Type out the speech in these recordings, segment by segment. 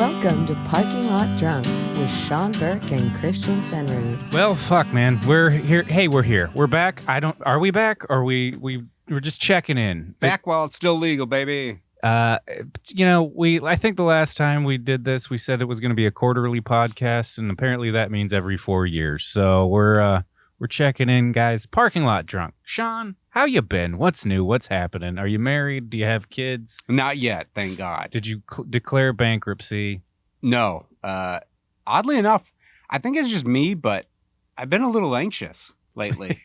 Welcome to Parking Lot Drunk with Sean Burke and Christian Senrud. Well, fuck, man. We're here. Hey, we're here. We're back. Are we back? Or we're just checking in. Back while it's still legal, baby. I think the last time we did this, we said it was going to be a quarterly podcast, and apparently that means every 4 years. So we're checking in, guys. Parking Lot Drunk. Sean, how you been? What's new? What's happening? Are you married? Do you have kids? Not yet, thank God. Did you declare bankruptcy? No. Oddly enough, I think it's just me, but I've been a little anxious lately.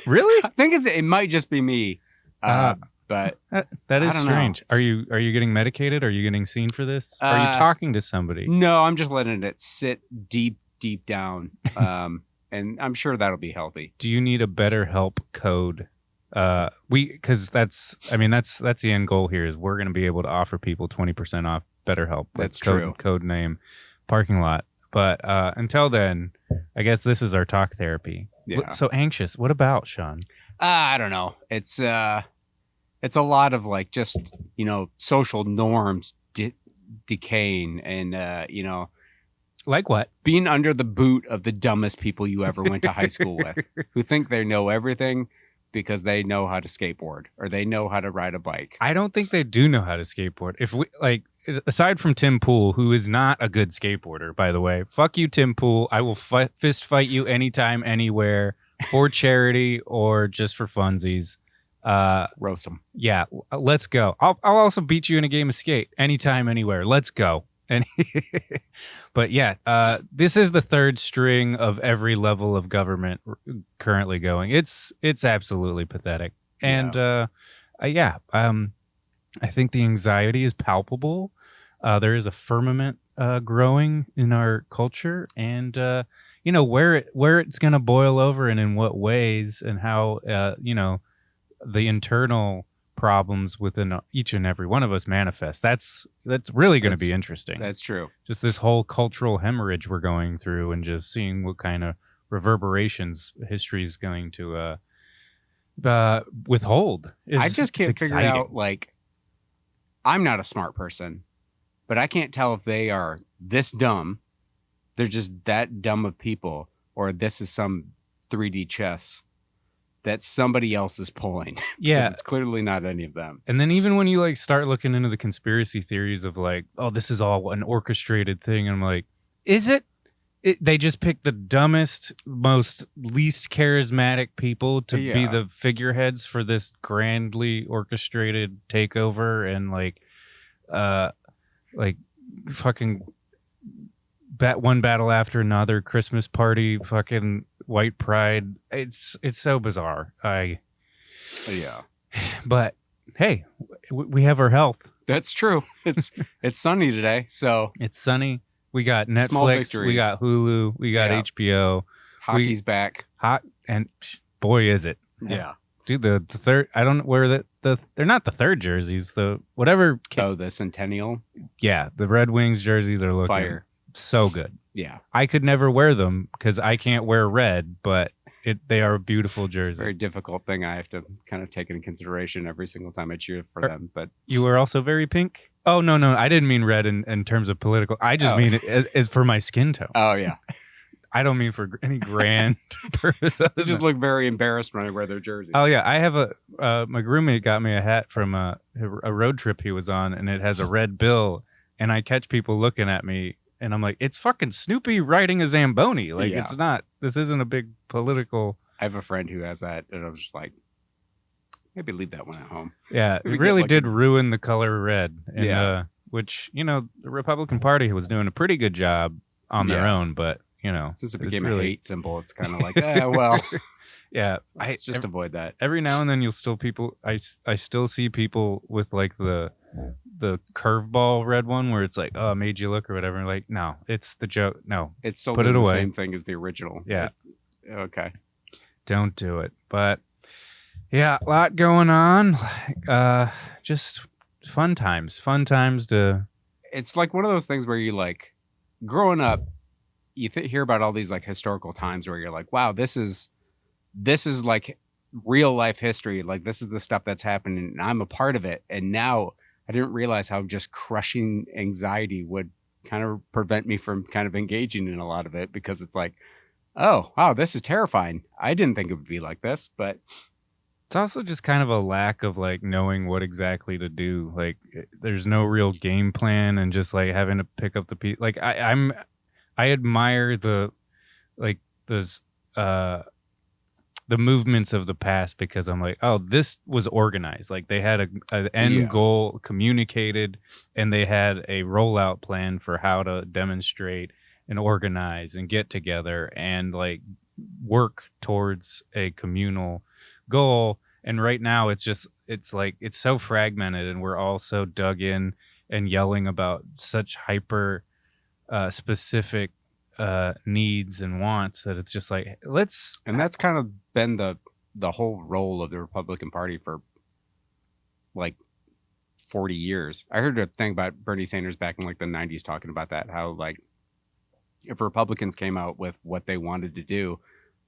Really? I think it might just be me. But that is strange. Know. Are you getting medicated? Are you getting seen for this? Are you talking to somebody? No, I'm just letting it sit deep down. And I'm sure that'll be healthy. Do you need a BetterHelp code? Because that's the end goal here is we're going to be able to offer people 20% off BetterHelp. That's true. Code name Parking Lot. But until then, I guess this is our talk therapy. Yeah. So anxious. What about, Sean? I don't know. It's a lot of like just, social norms decaying and, like what? Being under the boot of the dumbest people you ever went to high school with, who think they know everything because they know how to skateboard or they know how to ride a bike. I don't think they do know how to skateboard. If we aside from Tim Pool, who is not a good skateboarder, by the way, fuck you, Tim Pool. I will fist fight you anytime, anywhere, for charity or just for funsies. Roast them. Yeah, let's go. I'll also beat you in a game of skate anytime, anywhere. Let's go. But yeah, this is the third string of every level of government currently going. It's absolutely pathetic. And I think the anxiety is palpable. There is a firmament growing in our culture, and where it's going to boil over and in what ways, and how the internal problems within each and every one of us manifest. That's really going to be interesting. That's true. Just this whole cultural hemorrhage we're going through, and just seeing what kind of reverberations history is going to withhold. I just can't figure out, like, I'm not a smart person, but I can't tell if they are this dumb, they're just that dumb of people, or this is some 3D chess that somebody else is pulling. Yeah. It's clearly not any of them. And then even when you start looking into the conspiracy theories of oh, this is all an orchestrated thing, I'm like, is it? They just pick the dumbest, most least charismatic people to be the figureheads for this grandly orchestrated takeover, and fucking one battle after another, Christmas party, fucking white pride. It's so bizarre. But hey, we have our health. That's true. It's sunny today, so it's sunny. We got Netflix, we got Hulu, we got HBO. Hockey's back. And boy is it. Yeah. Dude, the third, I don't wear they're not the third jerseys, the whatever. The Centennial. Yeah, the Red Wings jerseys are looking fire. So good. Yeah. I could never wear them because I can't wear red, but they are a beautiful jersey. It's a very difficult thing I have to kind of take into consideration every single time I cheer for them. But you were also very pink? Oh, no. I didn't mean red in terms of political. I just mean it as for my skin tone. Oh, yeah. I don't mean for any grand purpose. They just look very embarrassed when I wear their jerseys. Oh, yeah. I have my roommate got me a hat from a road trip he was on, and it has a red bill. And I catch people looking at me, and I'm like, it's fucking Snoopy riding a Zamboni. It's not, this isn't a big political. I have a friend who has that, and I was just like, maybe leave that one at home. Yeah, it really did ruin the color red. And, which, the Republican Party was doing a pretty good job on their own, but, since it became a hate symbol, it's kind of like, well. Yeah. Let's just avoid that. Every now and then you'll still I still see people with the curveball red one where it's like, oh, it made you look or whatever. Like, no, it's the joke. No, it's still put it away. The same thing as the original. Yeah. Okay. Don't do it. But yeah, a lot going on. Just fun times to. It's like one of those things where you growing up, you hear about all these historical times where you're like, wow, this is like real life history. Like, this is the stuff that's happening and I'm a part of it. And now I didn't realize how just crushing anxiety would kind of prevent me from kind of engaging in a lot of it, because it's like, oh, wow, this is terrifying. I didn't think it would be like this, but it's also just kind of a lack of like knowing what exactly to do. Like there's no real game plan, and just like having to pick up the piece. Like I admire the like those the movements of the past, because I'm like, oh, this was organized. Like they had an end goal communicated, and they had a rollout plan for how to demonstrate and organize and get together and like work towards a communal goal. And right now it's like it's so fragmented, and we're all so dug in and yelling about such hyper specific needs and wants that it's just like, and that's kind of been the whole role of the Republican Party for like 40 years. I heard a thing about Bernie Sanders back in like the 90s talking about that, how like if Republicans came out with what they wanted to do,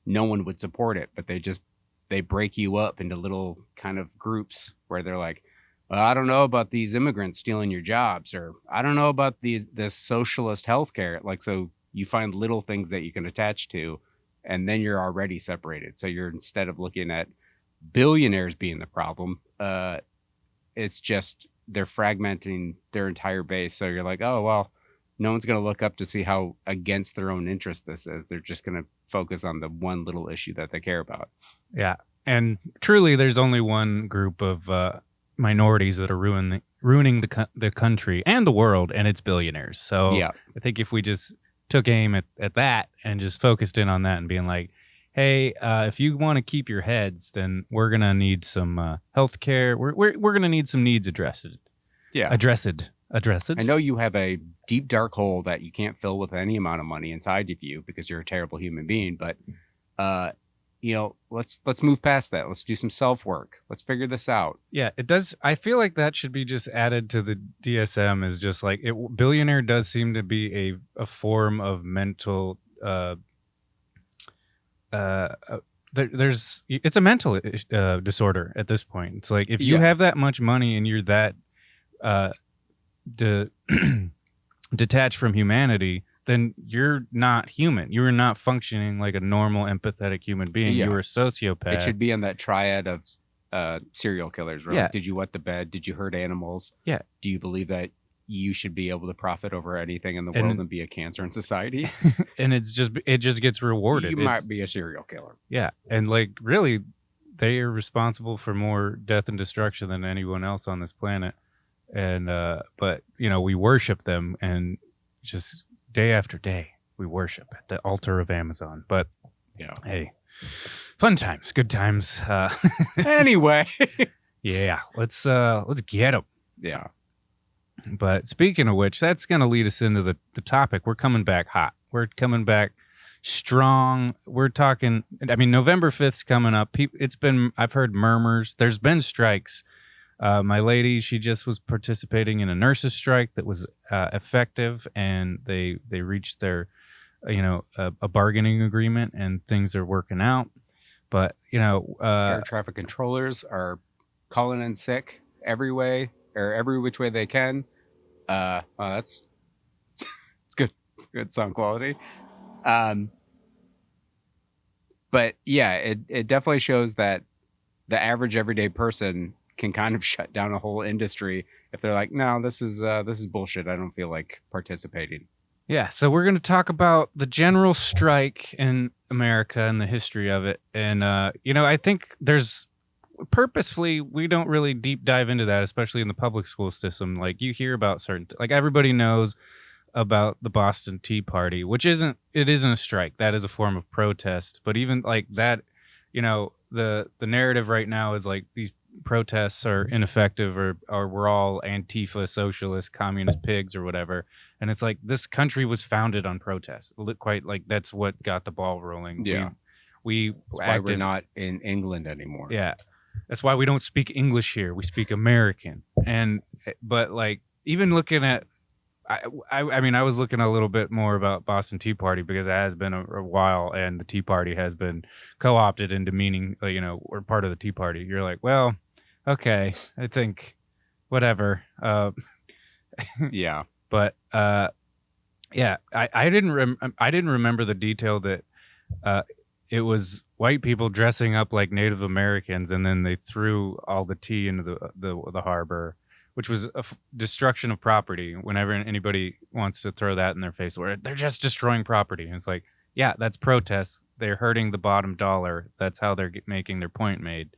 no one would support it, but they break you up into little kind of groups where they're like, well, I don't know about these immigrants stealing your jobs, or I don't know about this socialist healthcare. Like, so you find little things that you can attach to, and then you're already separated. So you're, instead of looking at billionaires being the problem, it's just they're fragmenting their entire base. So you're like, oh, well, no one's going to look up to see how against their own interest this is. They're just going to focus on the one little issue that they care about. Yeah. And truly, there's only one group of minorities that are ruining the country and the world, and it's billionaires. So yeah. I think if we just took aim at that and just focused in on that and being like, hey, if you want to keep your heads, then we're going to need some health care. We're going to need some needs addressed. Yeah. Addressed. I know you have a deep, dark hole that you can't fill with any amount of money inside of you because you're a terrible human being. But, let's move past that. Let's do some self-work. Let's figure this out. Yeah, it does. I feel like that should be just added to the DSM, is just like billionaire does seem to be a form of mental it's a mental disorder at this point. It's like if you have that much money and you're that detached from humanity, then you're not human. You're not functioning like a normal, empathetic human being. You're a sociopath. It should be in that triad of serial killers, right? Yeah. Did you wet the bed? Did you hurt animals? Yeah. Do you believe that you should be able to profit over anything in the world and be a cancer in society? And it just gets rewarded. You might be a serial killer. Yeah. And like really, they are responsible for more death and destruction than anyone else on this planet. And but we worship them, and just day after day we worship at the altar of Amazon. But yeah, hey, fun times, good times. Anyway, yeah, let's get them. Yeah. But speaking of which, that's going to lead us into the topic. We're coming back hot. We're coming back strong. We're talking, November 5th's coming up. I've heard murmurs. There's been strikes. My lady, she just was participating in a nurses' strike that was effective, and they reached their, a bargaining agreement, and things are working out. But, air traffic controllers are calling in sick every way, or every which way they can. That's it's good sound quality. But yeah, it definitely shows that the average everyday person can kind of shut down a whole industry if they're like, no, this is bullshit. I don't feel like participating. Yeah, so we're going to talk about the general strike in America and the history of it. And, I think purposefully, we don't really deep dive into that, especially in the public school system. Like, you hear about like everybody knows about the Boston Tea Party, which isn't a strike. That is a form of protest. But even like that, the narrative right now is like these protests are ineffective, or we're all Antifa, socialist, communist pigs or whatever. And it's like, this country was founded on protest. Quite like that's what got the ball rolling. Yeah. That's why we're not in England anymore. Yeah. That's why we don't speak English here. We speak American. But like, even looking at, I was looking a little bit more about Boston Tea Party, because it has been a while, and the Tea Party has been co-opted into meaning, we're part of the Tea Party. You're like, well, okay, I think whatever. Yeah. But Yeah, I didn't remember the detail that it was white people dressing up like Native Americans, and then they threw all the tea into the harbor, which was destruction of property. Whenever anybody wants to throw that in their face, where they're just destroying property, and it's like, yeah, that's protest. They're hurting the bottom dollar. That's how they're making their point made.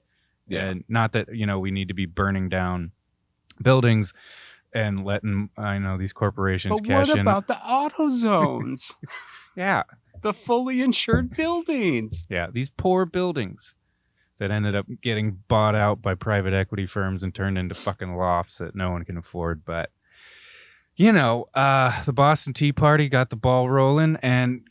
Yeah. And not that we need to be burning down buildings and letting these corporations But cash what in. about the auto zones? Yeah. The fully insured buildings. Yeah, these poor buildings that ended up getting bought out by private equity firms and turned into fucking lofts that no one can afford. But, the Boston Tea Party got the ball rolling, and,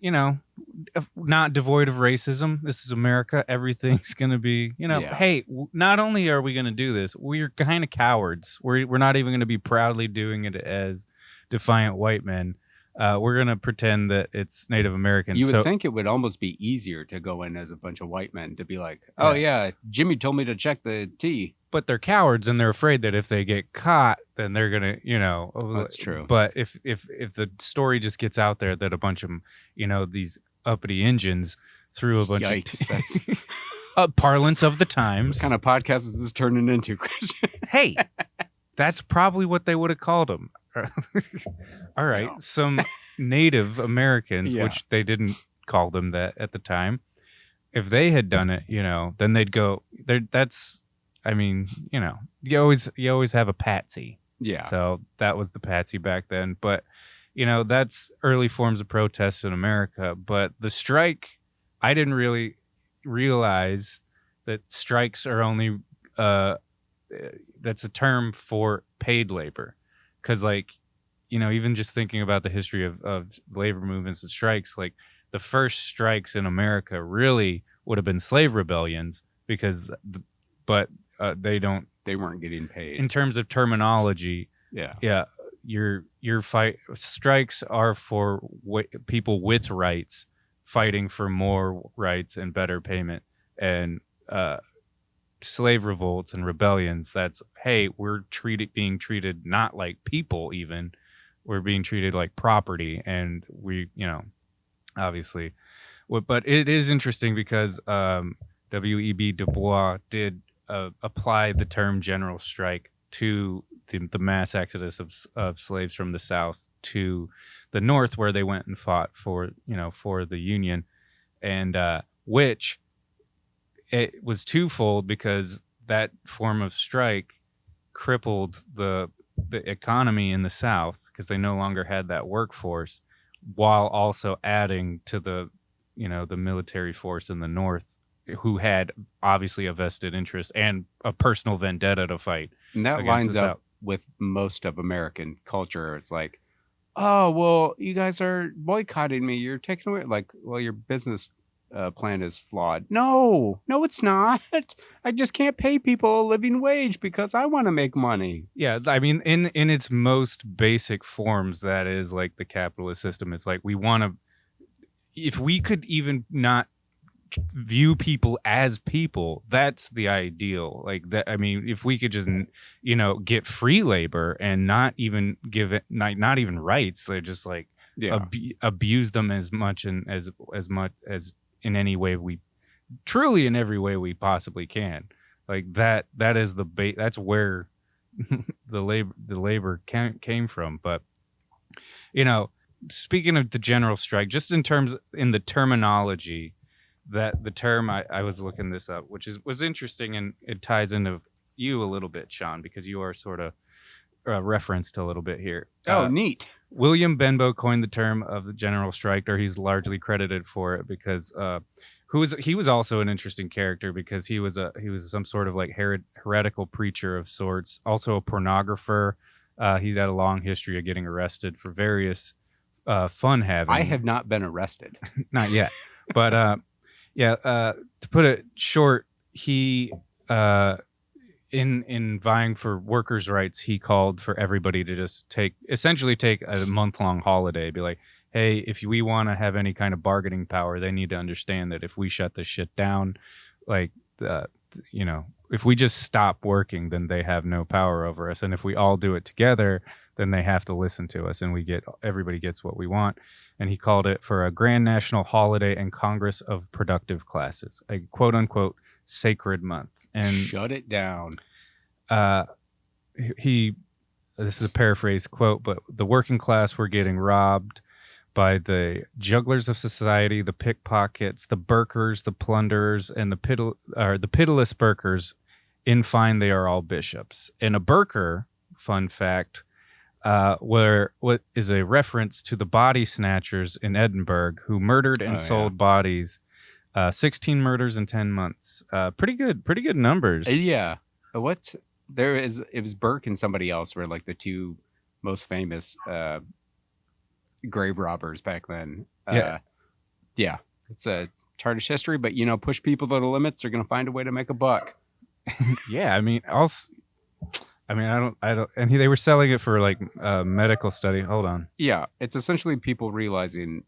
not devoid of racism. This is America. Everything's going to be, hey, not only are we going to do this, we're kind of cowards. We're not even going to be proudly doing it as defiant white men. We're going to pretend that it's Native Americans. You would think it would almost be easier to go in as a bunch of white men to be like, oh, yeah, Jimmy told me to check the tea. But they're cowards, and they're afraid that if they get caught, then they're going to, That's true. But if the story just gets out there that a bunch of, these uppity Indians threw a bunch Yikes, of that's parlance of the times. What kind of podcast is this turning into, Christian? Hey, that's probably what they would have called them. All right, some Native Americans, which they didn't call them that at the time. If they had done it, then they'd go there. That's, you always have a patsy. Yeah. So that was the patsy back then. But, that's early forms of protest in America. But the strike, I didn't really realize that strikes are only, that's a term for paid labor. Because, even just thinking about the history of labor movements and strikes, like the first strikes in America really would have been slave rebellions but they weren't getting paid. In terms of terminology, your fight strikes are for people with rights fighting for more rights and better payment, and slave revolts and rebellions, that's, hey, we're being treated not like people, even we're being treated like property, and we obviously, but it is interesting because W.E.B. Du Bois did apply the term general strike to the mass exodus of slaves from the South to the North, where they went and fought for the Union, and which it was twofold, because that form of strike crippled the economy in the South because they no longer had that workforce, while also adding to the military force in the North, who had obviously a vested interest and a personal vendetta to fight. And that lines up with most of American culture. It's like, oh, well, you guys are boycotting me. You're taking away, like, well, your business plan is flawed. No, it's not. I just can't pay people a living wage because I want to make money. Yeah, I mean, in its most basic forms, that is like the capitalist system. It's like, we want to, if we could even not view people as people, that's the ideal. Like that, I mean, if we could just get free labor and not even give it not even rights, they're just like abuse them as much and as much as in any way truly in every way we possibly can. Like that is that's where the labor came from. But speaking of the general strike, just in the terminology, that the term, I was looking this up, which was interesting, and it ties into you a little bit, Sean, because you are sort of referenced a little bit here. Oh, neat. William Benbow coined the term of the general strike, or he's largely credited for it, because he was also an interesting character, because he was some sort of like heretical preacher of sorts, also a pornographer. He's had a long history of getting arrested for various fun having. I have not been arrested. Not yet, but to put it short, he in vying for workers' rights, he called for everybody to just take a month-long holiday. Be like, hey, if we want to have any kind of bargaining power, they need to understand that if we shut this shit down, like if we just stop working, then they have no power over us. And if we all do it together, then they have to listen to us, and everybody gets what we want. And he called it for a grand national holiday and Congress of productive classes, a quote unquote sacred month. And shut it down. This is a paraphrase quote, but the working class were getting robbed by the jugglers of society, the pickpockets, the Burkers, the plunderers, and the pitiless Burkers. In fine, they are all bishops. And a Burker, fun fact, what is a reference to the body snatchers in Edinburgh who murdered and sold bodies. 16 murders in 10 months. Pretty good numbers. Yeah. It was Burke and somebody else were like the two most famous grave robbers back then. Yeah. It's a tarnished history, but push people to the limits, they're going to find a way to make a buck. Yeah, I mean, I don't, and they were selling it for like medical study. Hold on. Yeah, it's essentially people realizing,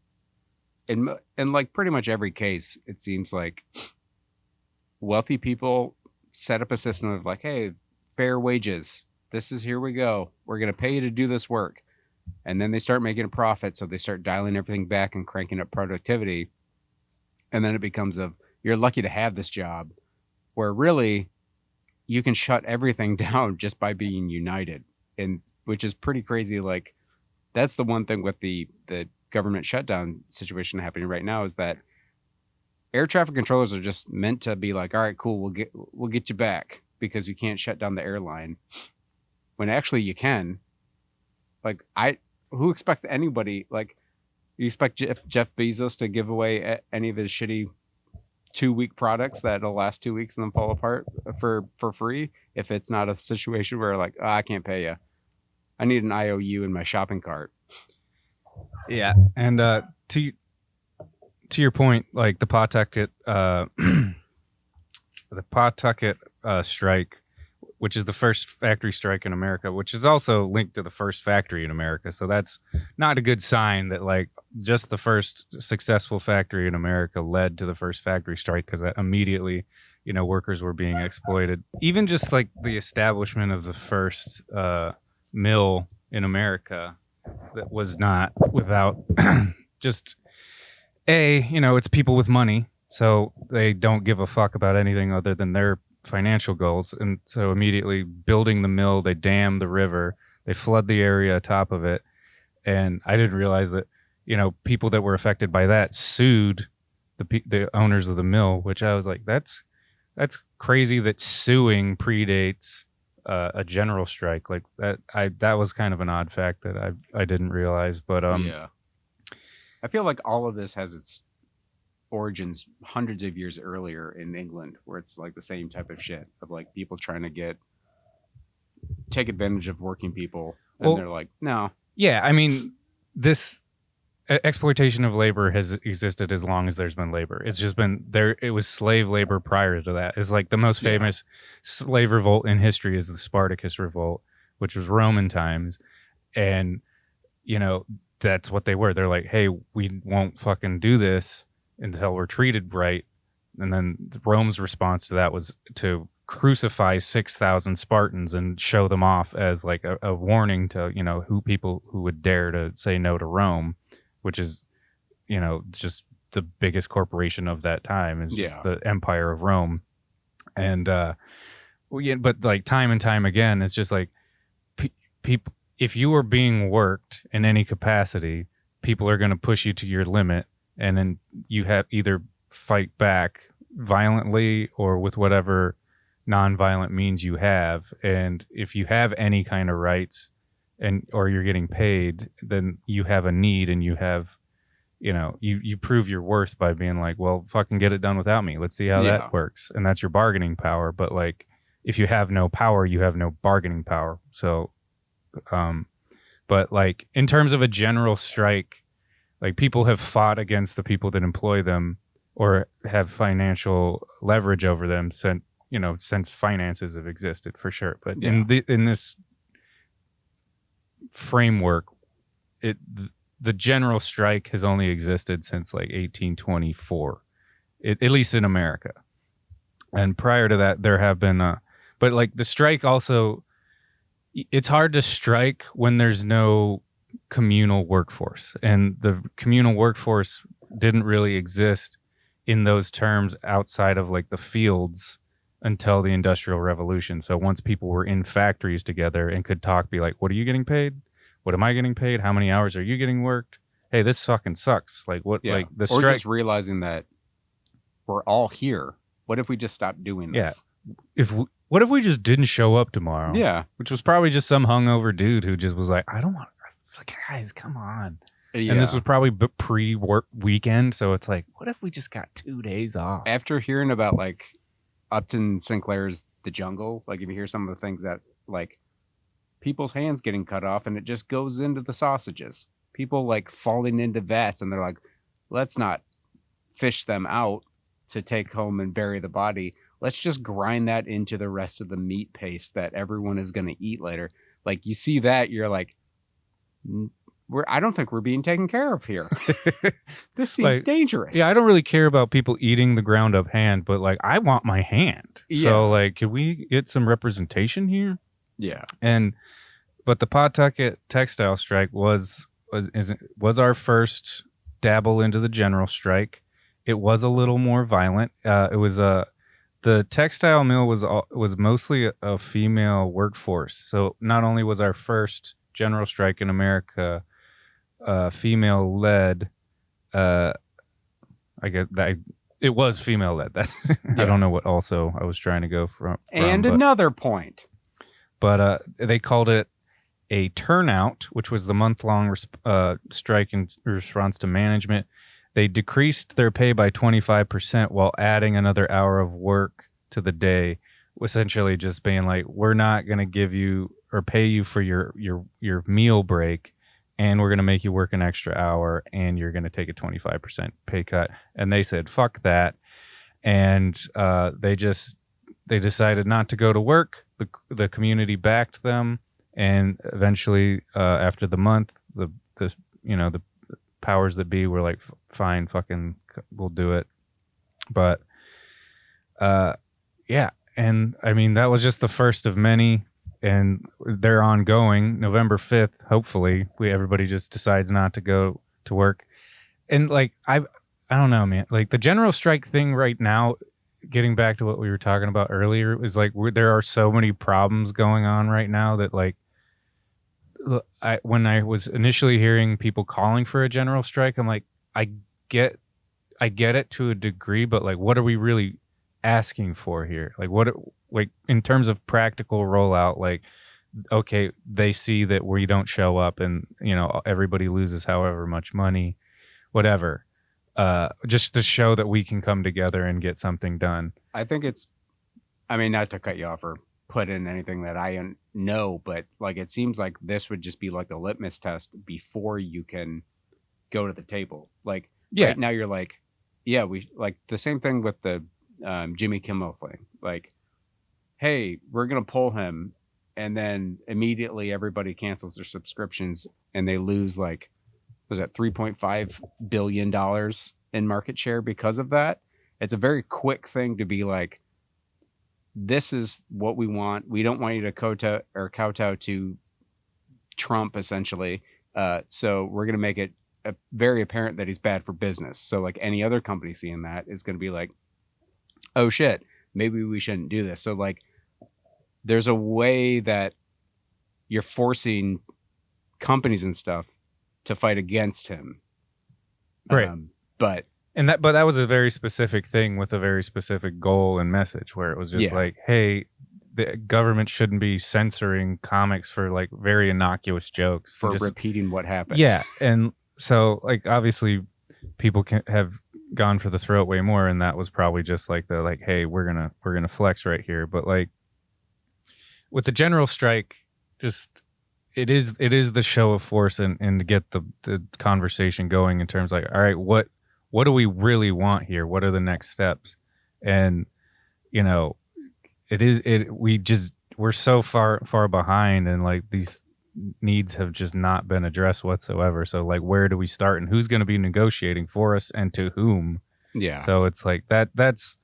in like pretty much every case, it seems like wealthy people set up a system of like, hey, fair wages. Here we go. We're going to pay you to do this work. And then they start making a profit. So they start dialing everything back and cranking up productivity. And then it becomes you're lucky to have this job, where really you can shut everything down just by being united. And which is pretty crazy. Like, that's the one thing with the government shutdown situation happening right now, is that air traffic controllers are just meant to be like, all right, cool, we'll get you back because you can't shut down the airline, when actually you can. Like, who expects anybody, like, you expect Jeff Bezos to give away any of his shitty 2-week products that'll last 2 weeks and then fall apart for free, if it's not a situation where like, I can't pay you, I need an IOU in my shopping cart. Yeah, and to your point, like the Pawtucket strike, which is the first factory strike in America, which is also linked to the first factory in America. So that's not a good sign that like just the first successful factory in America led to the first factory strike, because immediately, workers were being exploited. Even just like the establishment of the first mill in America, that was not without just it's people with money, so they don't give a fuck about anything other than their financial goals. And so immediately building the mill, they dam the river, they flood the area atop of it. And I didn't realize that, people that were affected by that sued the owners of the mill, which I was like, that's crazy that suing predates a general strike like that. That was kind of an odd fact that I didn't realize. But yeah, I feel like all of this has its origins hundreds of years earlier in England, where it's like the same type of shit of like people trying to take advantage of working people, and they're like, no. Yeah, I mean, this exploitation of labor has existed as long as there's been labor. It's just been there. It was slave labor prior to that. It's like the most famous slave revolt in history is the Spartacus revolt, which was Roman times. And, that's what they were. They're like, hey, we won't fucking do this until we're treated right. And then Rome's response to that was to crucify 6,000 Spartans and show them off as like a warning to, people who would dare to say no to Rome, which is, just the biggest corporation of that time. Is just the Empire of Rome. And, but like time and time again, it's just like people, if you are being worked in any capacity, people are going to push you to your limit. And then you have either fight back violently or with whatever nonviolent means you have. And if you have any kind of rights or you're getting paid, then you have a need, and you have, you prove your worth by being like, well, fucking get it done without me. Let's see how that works. And that's your bargaining power. But like, if you have no power, you have no bargaining power. So, but like in terms of a general strike, like people have fought against the people that employ them or have financial leverage over them since finances have existed, for sure. But in this framework, the general strike has only existed since like 1824, at least in America. And prior to that, there have been, but like the strike also, it's hard to strike when there's no communal workforce. And the communal workforce didn't really exist in those terms outside of like the fields until the Industrial Revolution. So once people were in factories together and could talk, be like, what are you getting paid? What am I getting paid? How many hours are you getting worked? Hey, this fucking sucks. Like what, like the strike. Or just realizing that we're all here. What if we just stopped doing this? Yeah. What if we just didn't show up tomorrow? Yeah. Which was probably just some hungover dude who just was like, I don't want, it's like, guys, come on. Yeah. And this was probably pre-work weekend. So it's like, what if we just got 2 days off? After hearing about like Upton Sinclair's The Jungle, like if you hear some of the things that like people's hands getting cut off and it just goes into the sausages. People like falling into vats and they're like, let's not fish them out to take home and bury the body. Let's just grind that into the rest of the meat paste that everyone is going to eat later. Like you see that, you're like, I don't think we're being taken care of here. This seems dangerous. Yeah, I don't really care about people eating the ground up hand, but like I want my hand. Yeah. So like, can we get some representation here? Yeah. But the Pawtucket textile strike was our first dabble into the general strike. It was a little more violent. It was the textile mill was mostly a female workforce. So not only was our first general strike in America female led, I guess that it was female led. That's I don't know what also I was trying to go from. Another point. But they called it a turnout, which was the month-long strike in response to management. They decreased their pay by 25% while adding another hour of work to the day, essentially just being like, we're not going to give you or pay you for your meal break, and we're going to make you work an extra hour, and you're going to take a 25% pay cut. And they said, fuck that. And they decided not to go to work. The community backed them. And eventually, after the month, the powers that be were like, fine, fucking, we'll do it. But, yeah. And I mean, that was just the first of many, and they're ongoing. November 5th, hopefully, everybody just decides not to go to work. And like, I don't know, man. Like the general strike thing right now, getting back to what we were talking about earlier, is like there are so many problems going on right now that like, when I was initially hearing people calling for a general strike, I'm like, I get it to a degree, but like, what are we really asking for here? Like in terms of practical rollout, like, okay, they see that we don't show up and, everybody loses however much money, whatever, just to show that we can come together and get something done. I think not to cut you off or put in anything that I know, but like it seems like this would just be like a litmus test before you can go to the table. Like right now you're like, yeah, we like the same thing with the Jimmy Kimmel thing. Like, hey, we're gonna pull him, and then immediately everybody cancels their subscriptions and they lose like, was that $3.5 billion in market share because of that? It's a very quick thing to be like, this is what we want. We don't want you to kowtow to Trump, essentially. So we're going to make it very apparent that he's bad for business. So like any other company seeing that is going to be like, oh shit, maybe we shouldn't do this. So like there's a way that you're forcing companies and stuff to fight against him. Right. But that was a very specific thing with a very specific goal and message, where it was just like, hey, the government shouldn't be censoring comics for like very innocuous jokes. For repeating what happened. Yeah. And so like, obviously people have gone for the throat way more. And that was probably just like hey, we're going to flex right here. But like with the general strike, just, it is the show of force and to get the conversation going in terms like, all right, what do we really want here? What are the next steps? And, we're so far behind, and like these needs have just not been addressed whatsoever. So like, where do we start, and who's going to be negotiating for us and to whom? Yeah. So it's like that's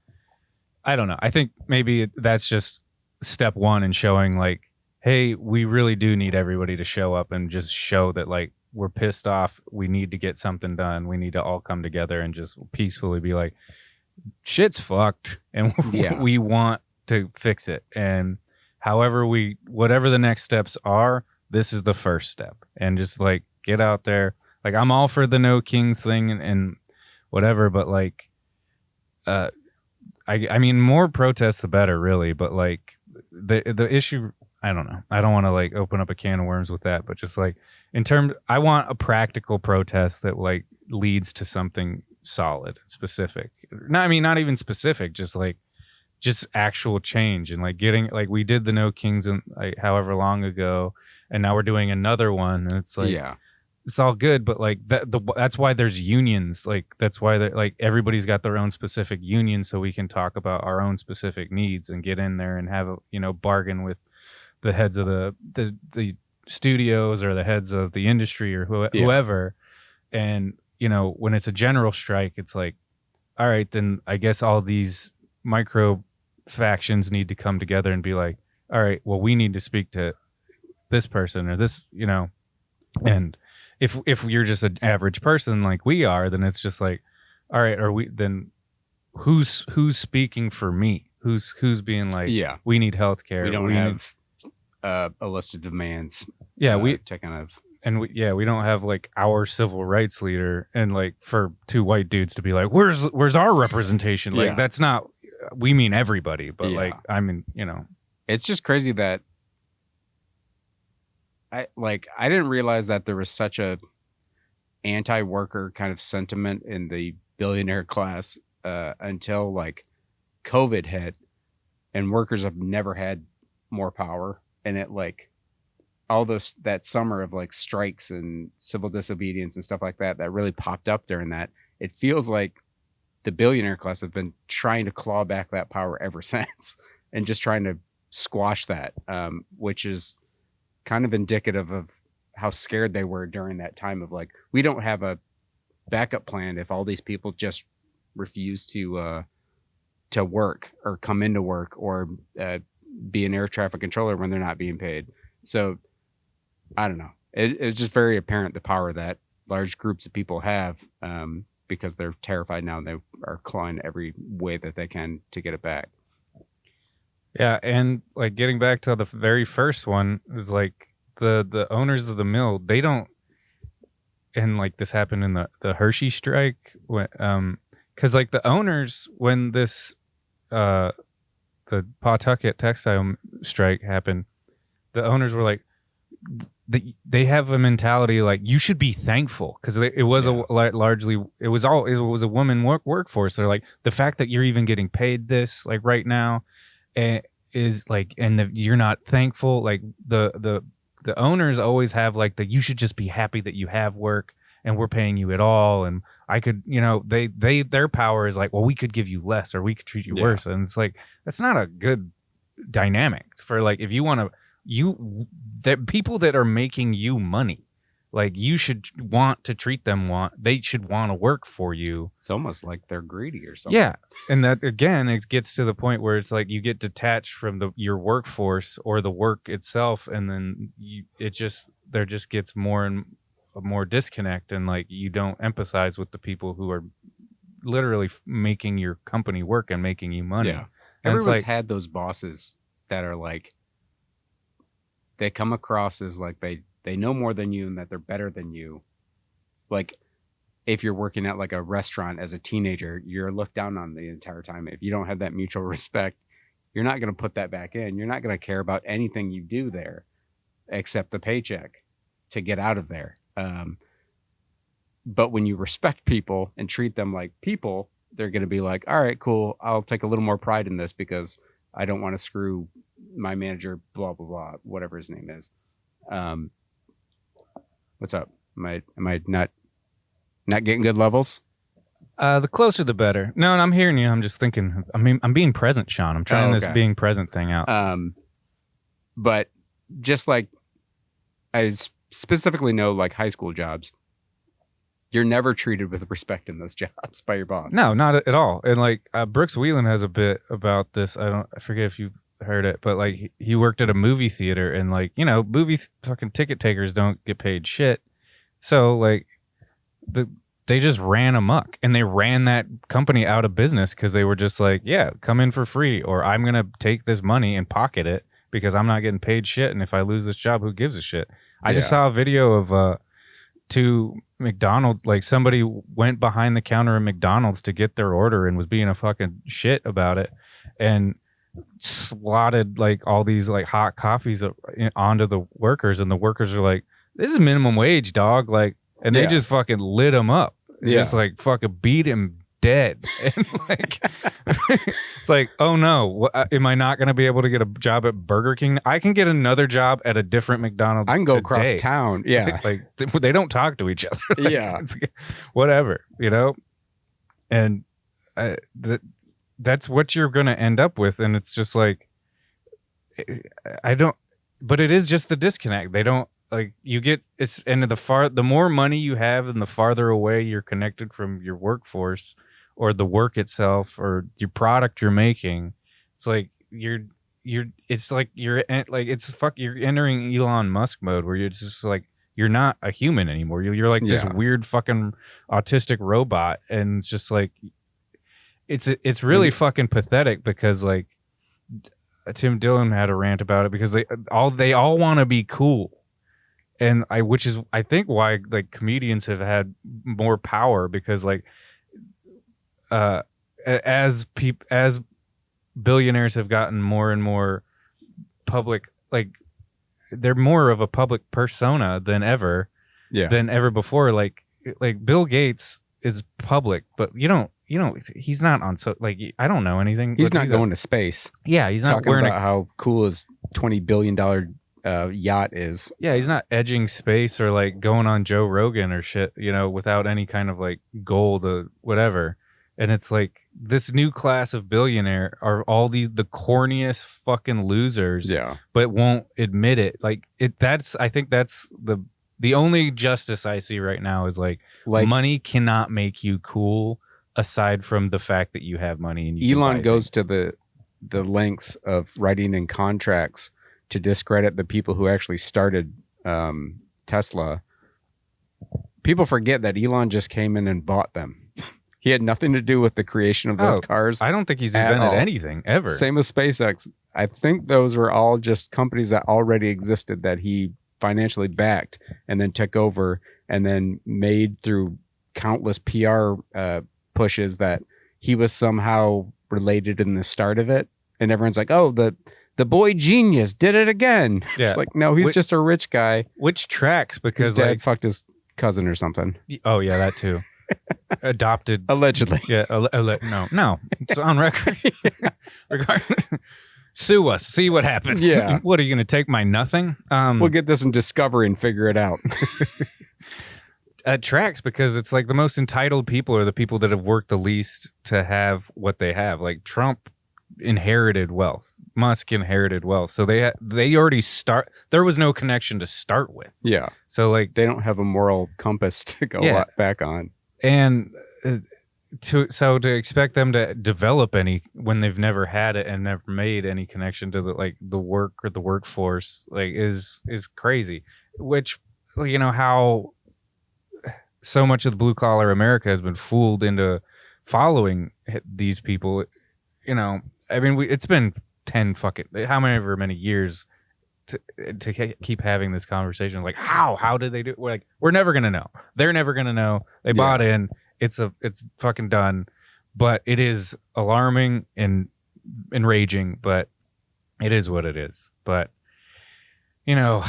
I don't know. I think maybe that's just step one in showing like, hey, we really do need everybody to show up and just show that like we're pissed off. We need to get something done. We need to all come together and just peacefully be like, shit's fucked and we want to fix it. And whatever the next steps are, this is the first step. And just like get out there. Like I'm all for the no kings thing and whatever, but like, I mean, more protests the better, really. But like the issue, I don't know. I don't want to like open up a can of worms with that. But just like I want a practical protest that like leads to something solid, specific. No, I mean, not even specific. Just actual change and like getting like we did the No Kings and like however long ago, and now we're doing another one. And it's like it's all good, but like that's why there's unions. Like that's why like everybody's got their own specific union, so we can talk about our own specific needs and get in there and have a bargain with the heads of the studios or the heads of the industry or whoever. And when it's a general strike, it's like, all right, then I guess all these micro factions need to come together and be like, all right, well, we need to speak to this person or this, and if you're just an average person like we are, then it's just like, all right, who's speaking for me? Who's being like, we need healthcare. We don't have a list of demands. Yeah, we don't have like our civil rights leader and like for two white dudes to be like, where's our representation? Like that's not. We mean everybody, but like I mean, it's just crazy that I didn't realize that there was such a anti-worker kind of sentiment in the billionaire class until like COVID hit, and workers have never had more power. And it like all that summer of like strikes and civil disobedience and stuff like that really popped up during that. It feels like the billionaire class have been trying to claw back that power ever since and just trying to squash that, which is kind of indicative of how scared they were during that time of like, we don't have a backup plan if all these people just refuse to work or come into work or be an air traffic controller when they're not being paid. So I don't know. It's just very apparent the power that large groups of people have because they're terrified now and they are clawing every way that they can to get it back. Yeah, and like getting back to the very first one is like the owners of the mill, they don't, and like this happened in the Hershey strike because like the owners when this the Pawtucket textile strike happened, the owners were like they have a mentality like you should be thankful because it was it was a woman workforce. They're like the fact that you're even getting paid this like right now is like, and you're not thankful. Like the owners always have like you should just be happy that you have work and we're paying you at all. And I could, their power is like, well, we could give you less or we could treat you worse. And it's like, that's not a good dynamic for like, if you want to, the people that are making you money, like you should want to treat them they should want to work for you. It's almost like they're greedy or something. Yeah. And that again, it gets to the point where it's like you get detached from your workforce or the work itself. And then there just gets more and more disconnect. And like, you don't empathize with the people who are literally making your company work and making you money. Yeah. Everyone's had those bosses that are like, they come across as like they know more than you and that they're better than you. Like if you're working at like a restaurant as a teenager, you're looked down on the entire time. If you don't have that mutual respect, you're not going to put that back in. You're not going to care about anything you do there except the paycheck to get out of there. But when you respect people and treat them like people, they're going to be like, all right, cool. I'll take a little more pride in this because I don't want to screw my manager, blah, blah, blah, whatever his name is. What's up? Am I not getting good levels? The closer the better. No, I'm hearing you. I'm just thinking. I mean, I'm being present, Sean. I'm trying this being present thing out. But just like I specifically know, like high school jobs, You're never treated with respect in those jobs by your boss. No, not at all. And like Brooks Wheelan has a bit about this. I forget if you've heard it, but like he worked at a movie theater, and like, you know, fucking ticket takers don't get paid shit. So like they just ran amok, and they ran that company out of business because they were just like, yeah, come in for free, or I'm gonna take this money and pocket it because I'm not getting paid shit, and if I lose this job, who gives a shit? I just saw a video of to McDonald's, like somebody went behind the counter at McDonald's to get their order and was being a fucking shit about it, and slotted like all these like hot coffees onto the workers, and the workers are like, this is minimum wage, dog, like, and they just fucking lit him up. Just like fucking beat him dead. And like it's like, oh no, am I not going to be able to get a job at Burger King? I can get another job at a different McDonald's. I can go today. across town. Yeah. Like they don't talk to each other. Like, yeah. Whatever, you know? And that's what you're going to end up with. And it's just like, but it is just the disconnect. They don't, like, you get, it's, and the more money you have and the farther away you're connected from your workforce or the work itself or your product you're making, it's like you're entering Elon Musk mode where you're just like, you're not a human anymore. You're like this weird fucking autistic robot. And it's just like, it's really fucking pathetic because like Tim Dillon had a rant about it because they all want to be cool. And which is I think why like comedians have had more power because like as billionaires have gotten more and more public, like they're more of a public persona than ever before. Like Bill Gates is public, but you don't he's not on, so like I don't know anything. He's not going to space. Yeah, he's not talking about how cool his $20 billion yacht is. Yeah, he's not edging space or like going on Joe Rogan or shit, you know, without any kind of like goal to whatever. And it's like this new class of billionaire are all the corniest fucking losers, but won't admit it. Like I think that's the only justice I see right now is like money cannot make you cool aside from the fact that you have money. And Elon goes to the lengths of writing in contracts to discredit the people who actually started Tesla. People forget that Elon just came in and bought them. He had nothing to do with the creation of those cars. I don't think he's invented anything ever. Same with SpaceX. I think those were all just companies that already existed that he financially backed and then took over and then made through countless PR pushes that he was somehow related in the start of it. And everyone's like, oh, the boy genius did it again. Yeah. It's like, no, he's just a rich guy. Which tracks because his dad fucked his cousin or something. Oh yeah, that too. Adopted. Allegedly. Yeah. No. It's on record. Regardless. Sue us. See what happens. Yeah. What are you going to take my nothing? We'll get this in Discovery and figure it out. Tracks because it's like the most entitled people are the people that have worked the least to have what they have. Like Trump inherited wealth. Musk inherited wealth. So they already there was no connection to start with. Yeah. So like they don't have a moral compass to go back on. And to expect them to develop any when they've never had it and never made any connection to the work or the workforce like is crazy. Which, you know, how so much of the blue collar America has been fooled into following these people. You know, I mean, it's been 10 many years to keep having this conversation. Like, how did they do it? We're never gonna know. They're never gonna know. They bought in. It's fucking done. But it is alarming and enraging. But it is what it is. But you know,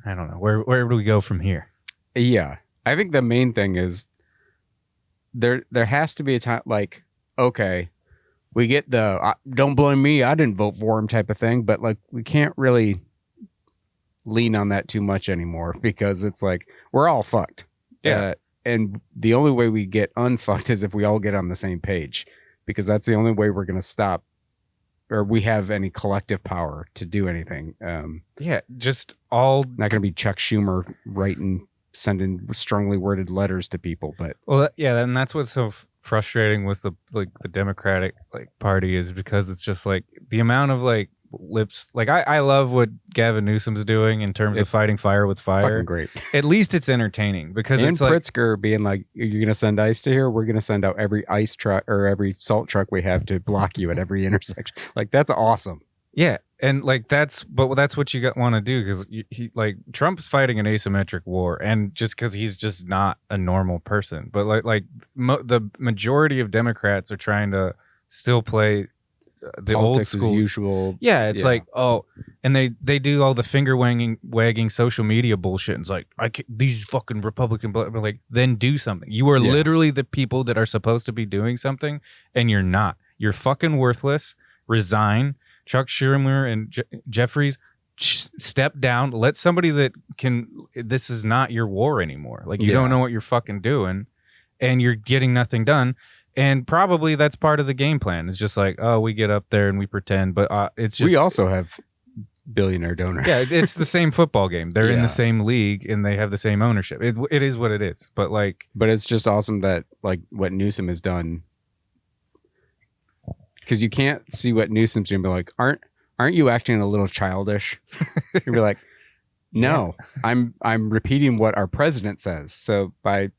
I don't know where do we go from here. Yeah, I think the main thing is there has to be a time like, okay, we get the don't blame me, I didn't vote for him type of thing, but like we can't really lean on that too much anymore because it's like we're all fucked. Yeah. And the only way we get unfucked is if we all get on the same page because that's the only way we're going to stop or we have any collective power to do anything. Just all not going to be Chuck Schumer writing sending strongly worded letters to people. But and that's what's so frustrating with the Democratic party is because it's just like the amount of lips. Like I love what Gavin Newsom's doing in terms of fighting fire with fire. Fucking great. At least it's entertaining because and it's Pritzker being like, "You're gonna send ice to here. We're gonna send out every ice truck or every salt truck we have to block you at every intersection." Like that's awesome. Yeah, and that's what you want to do because he Trump's fighting an asymmetric war, and just because he's just not a normal person. But the majority of Democrats are trying to still play the Politics old school as usual. Yeah, it's and they do all the finger wagging social media bullshit. And it's like these fucking Republican, but then do something. You are literally the people that are supposed to be doing something, and you're not. You're fucking worthless. Resign. Chuck Schumer and Jeffries, step down. Let somebody that can. This is not your war anymore. You don't know what you're fucking doing, and you're getting nothing done. And probably that's part of the game plan. It's just we get up there and we pretend, but it's just. We also have billionaire donors. Yeah, it's the same football game. They're in the same league and they have the same ownership. It is what it is. But but it's just awesome that what Newsom has done. Because you can't see what Newsom's doing, but aren't you acting a little childish? You'd be like, no, I'm repeating what our president says. So by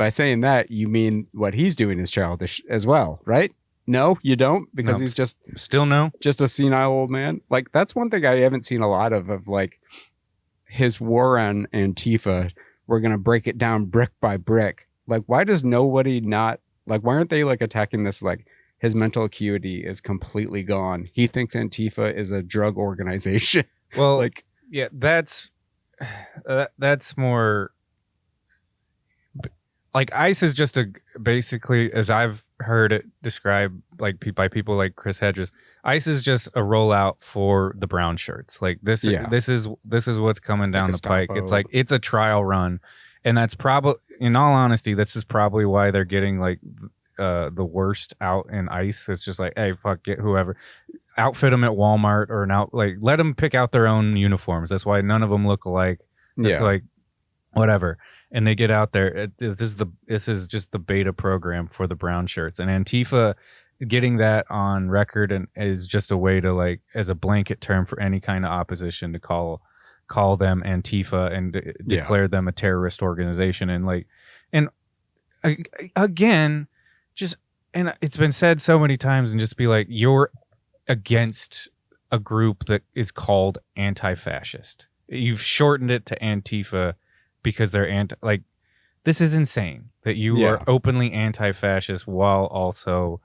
saying that, you mean what he's doing is childish as well, right? No, you don't, because he's just still just a senile old man. That's one thing I haven't seen a lot of his war on Antifa. We're gonna break it down brick by brick. Why does nobody not why aren't they attacking this his mental acuity is completely gone. He thinks Antifa is a drug organization. Well, that's more ICE is just basically, as I've heard it described by people like Chris Hedges, ICE is just a rollout for the brown shirts. This is what's coming down the pike. It's it's a trial run, and that's probably, in all honesty, this is probably why they're getting the worst out in ICE. It's just hey, fuck, get whoever, outfit them at Walmart or let them pick out their own uniforms. That's why none of them look alike. It's whatever, and they get out there. This is just the beta program for the brown shirts, and Antifa getting that on record and is just a way to as a blanket term for any kind of opposition to call them Antifa and declare them a terrorist organization. And again, and it's been said so many times, and just be you're against a group that is called anti-fascist. You've shortened it to Antifa because they're this is insane that you are openly anti-fascist while also,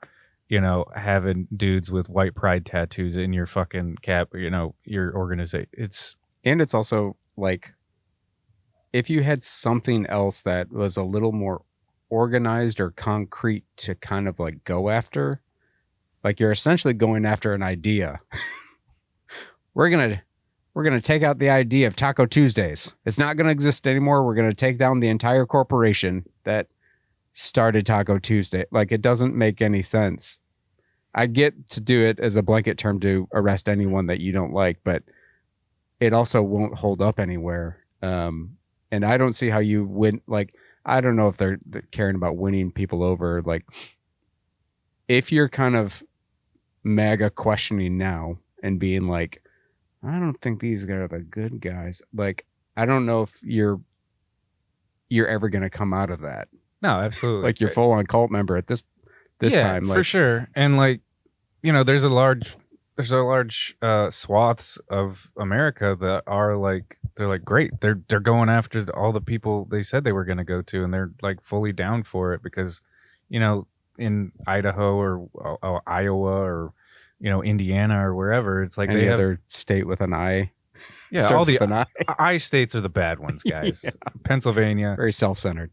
having dudes with white pride tattoos in your fucking cap, your organization. It's also if you had something else that was a little more organized or concrete to kind of go after, you're essentially going after an idea. We're gonna take out the idea of Taco Tuesdays. It's not gonna exist anymore. We're gonna take down the entire corporation that started Taco Tuesday. It doesn't make any sense. I get to do it as a blanket term to arrest anyone that you don't like, but it also won't hold up anywhere. And I don't see how you win. I don't know if they're caring about winning people over. If you're kind of MAGA questioning now and being I don't think these guys are the good guys. I don't know if you're ever going to come out of that. No, absolutely. You're full on cult member at this time. For sure. And there's a large swaths of America that are they're great. They're going after all the people they said they were going to go to, and they're fully down for it because, in Idaho or Iowa or, Indiana or wherever, it's any other state with an I. Yeah, all the I states are the bad ones, guys. Pennsylvania, very self-centered.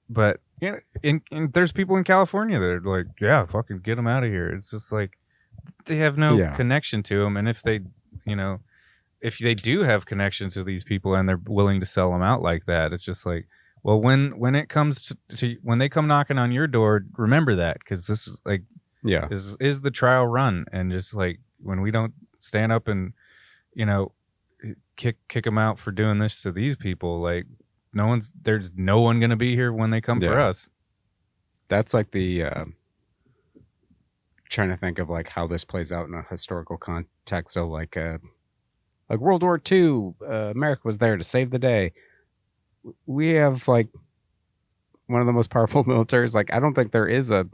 But and there's people in California that are yeah, fucking get them out of here. It's just they have no connection to them, and if they, if they do have connections to these people and they're willing to sell them out like that, it's just well, when it comes to when they come knocking on your door, remember that, because this is is the trial run, and just when we don't stand up and kick them out for doing this to these people. Like there's no one going to be here when they come for us. That's like the trying to think of like how this plays out in a historical context. So like World War II, America was there to save the day. We have like one of the most powerful militaries. Like I don't think there is a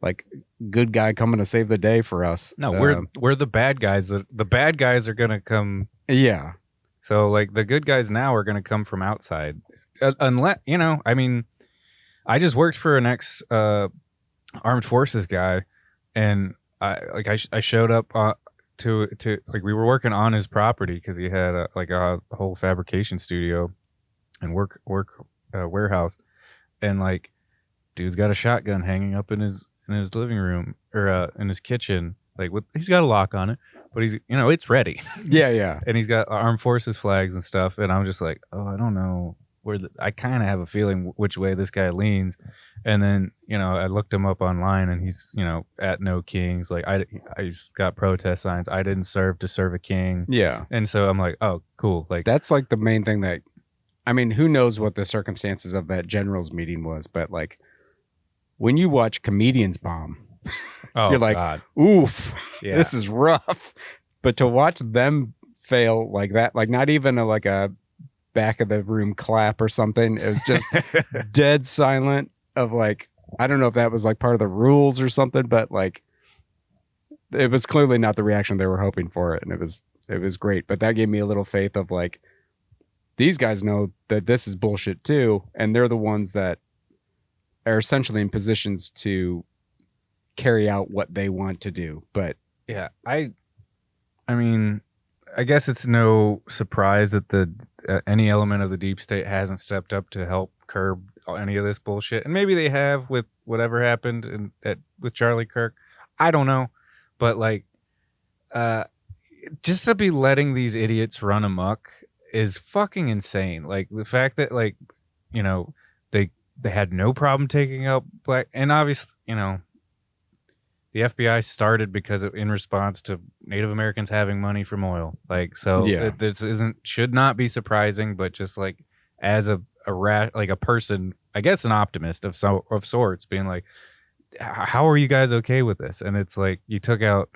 like good guy coming to save the day for us. No, we're the bad guys. The bad guys are gonna come. Yeah. So like the good guys now are gonna come from outside, unless I mean, I just worked for an ex armed forces guy, and I showed up to like we were working on his property because he had a whole fabrication studio and work warehouse, and like dude's got a shotgun hanging up in his living room or in his kitchen, like he's got a lock on it, but he's it's ready. Yeah. And he's got armed forces flags and stuff, and I'm just like, oh, I don't know I kind of have a feeling which way this guy leans. And then I looked him up online, and he's at No Kings, like I just got protest signs, I didn't serve to serve a king. Yeah. And so I'm like, oh cool, like that's like the main thing that, I mean, who knows what the circumstances of that general's meeting was, but like when you watch comedians bomb, you're like, God. Oof, yeah. This is rough. But to watch them fail like that, like not even a back of the room clap or something, it was just dead silent of like, I don't know if that was like part of the rules or something, but like it was clearly not the reaction they were hoping for it. And it was great. But that gave me a little faith of like, these guys know that this is bullshit too. And they're the ones that are essentially in positions to carry out what they want to do. But yeah, I mean, I guess it's no surprise that the any element of the deep state hasn't stepped up to help curb any of this bullshit. And maybe they have with whatever happened with Charlie Kirk. I don't know, but like, just to be letting these idiots run amok is fucking insane. Like the fact that like, they had no problem taking out black, and obviously, the FBI started because in response to Native Americans having money from oil. Like, so this should not be surprising, but just like as a person, I guess an optimist of sorts, being like, how are you guys okay with this? And it's like, you took out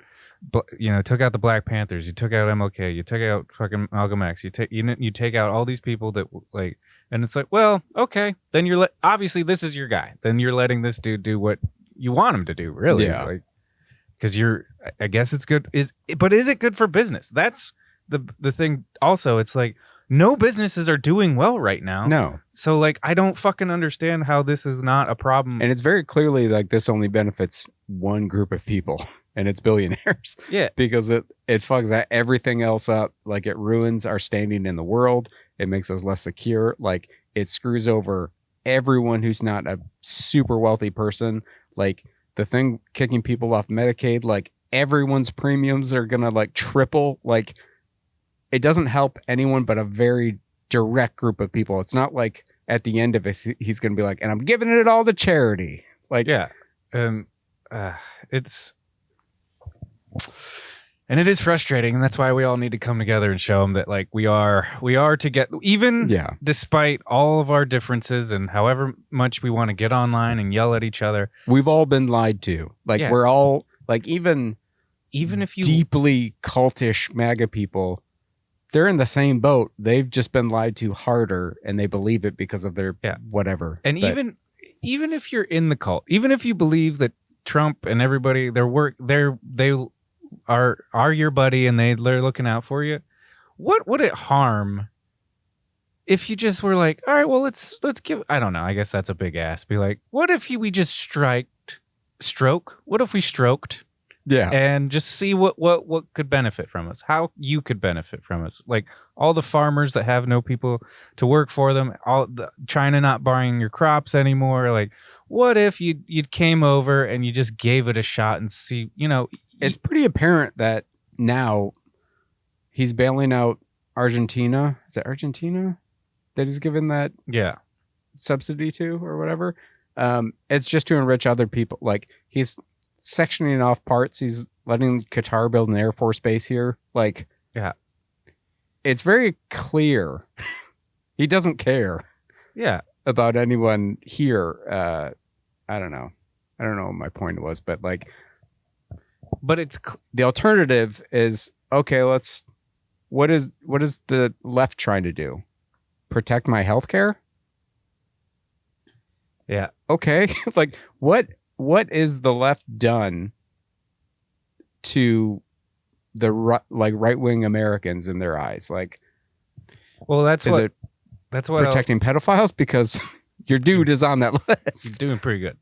the Black Panthers, you took out MLK, you took out fucking Malcolm X, you take out all these people that like, and it's like, well, okay, then obviously this is your guy. Then you're letting this dude do what you want him to do, really. Yeah. Like, because I guess it's good. But is it good for business? That's the thing. Also, it's like no businesses are doing well right now. No. So like, I don't fucking understand how this is not a problem. And it's very clearly like this only benefits one group of people, and it's billionaires. Yeah. Because it fucks that everything else up. Like it ruins our standing in the world. It makes us less secure. Like it screws over everyone who's not a super wealthy person. Like the thing kicking people off Medicaid, like everyone's premiums are gonna like triple. Like it doesn't help anyone but a very direct group of people. It's not like at the end of it he's gonna be like, and I'm giving it all to charity. Like yeah, and it is frustrating, and that's why we all need to come together and show them that like we are together, even despite all of our differences and however much we want to get online and yell at each other. We've all been lied to. Like we're all like, even if you deeply cultish MAGA people, they're in the same boat. They've just been lied to harder, and they believe it because of their whatever. And even if you're in the cult, even if you believe that Trump and everybody they are your buddy and they're looking out for you, what would it harm if you just were like, all right, well, let's give, I don't know, I guess that's a big ask. Be like, what if we just stroke? What if we stroked? Yeah. And just see what could benefit from us, how you could benefit from us. Like all the farmers that have no people to work for them, China not buying your crops anymore. Like, what if you came over and you just gave it a shot and see, it's pretty apparent that now he's bailing out Argentina. Is it Argentina that he's given that subsidy to or whatever? It's just to enrich other people. Like he's sectioning off parts. He's letting Qatar build an Air Force base here. Like, it's very clear he doesn't care about anyone here. I don't know what my point was, but like, but it's the alternative is, okay, what is the left trying to do? Protect my healthcare? Yeah. Okay. Like what is the left done to the right-wing Americans in their eyes? Like, well, that's what protecting pedophiles, because your dude is on that list. He's doing pretty good.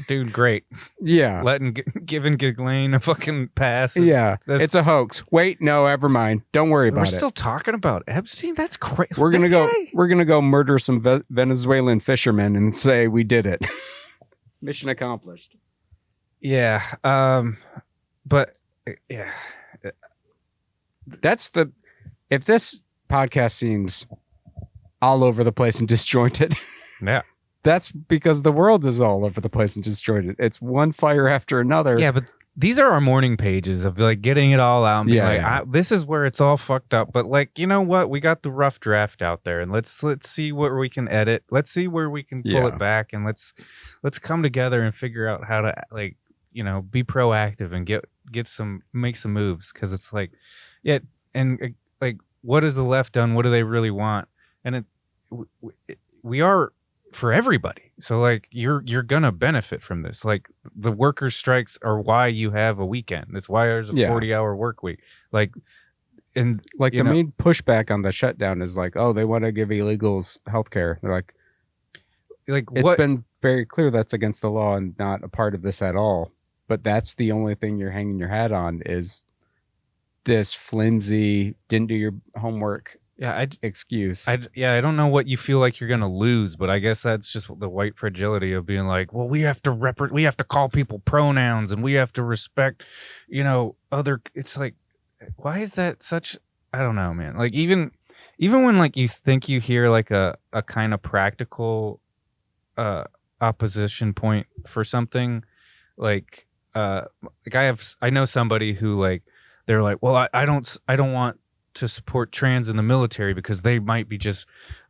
Dude, great. Yeah. Giving Ghislaine a fucking pass. Yeah. It's a hoax. Wait, no, never mind. Don't worry about it. We're still talking about Epstein? That's crazy. We're going to go murder some Venezuelan fishermen and say we did it. Mission accomplished. Yeah. But yeah. If this podcast seems all over the place and disjointed. Yeah. That's because the world is all over the place and disjointed. It's one fire after another. Yeah, but these are our morning pages of like getting it all out and being this is where it's all fucked up. But like, you know what? We got the rough draft out there, and let's see what we can edit. Let's see where we can pull it back, and let's come together and figure out how to be proactive and make some moves, because it's like, like, what has the left done? What do they really want? And we are for everybody. So like you're gonna benefit from this. Like the workers' strikes are why you have a weekend. That's why there's a 40-hour work week. Like, and like the main pushback on the shutdown is like, oh, they want to give illegals healthcare. They're like it's been very clear that's against the law and not a part of this at all. But that's the only thing you're hanging your hat on, is this flimsy, didn't do your homework excuse. I don't know what you feel like you're gonna lose, but I guess that's just the white fragility of being like, well, we have to call people pronouns, and we have to respect, other. It's like, why is that such? I don't know, man. Like even when like you think you hear like a kind of practical opposition point for something, like I know somebody who like they're like, well, I don't want to support trans in the military because they might be just